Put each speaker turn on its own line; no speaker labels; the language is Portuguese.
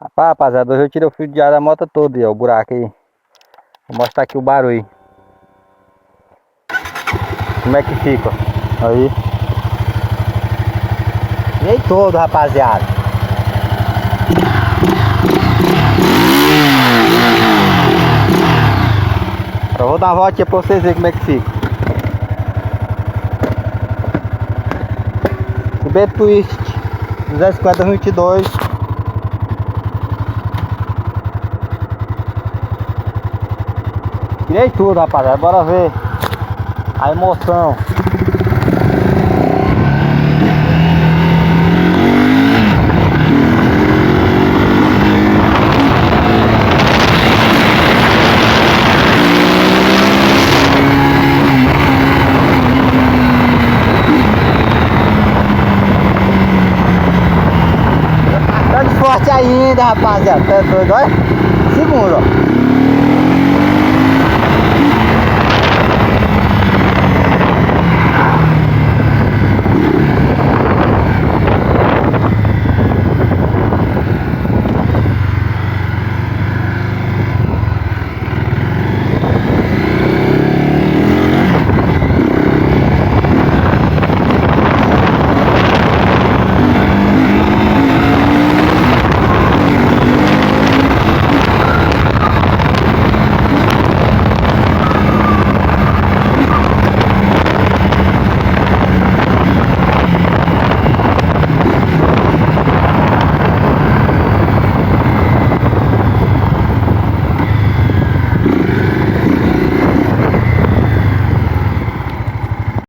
Rapaziada, hoje eu tirei o fio de ar da moto toda aí, ó, o buraco aí. Vou mostrar aqui o barulho. Como é que fica, ó. Aí. Tirei todo, rapaziada. Eu vou dar uma voltinha pra vocês verem como é que fica. O B-Twist 250-22. Tirei tudo, rapaziada. Bora ver a emoção. Tá de forte ainda, rapaziada. Tá doido, olha. Segundo, ó.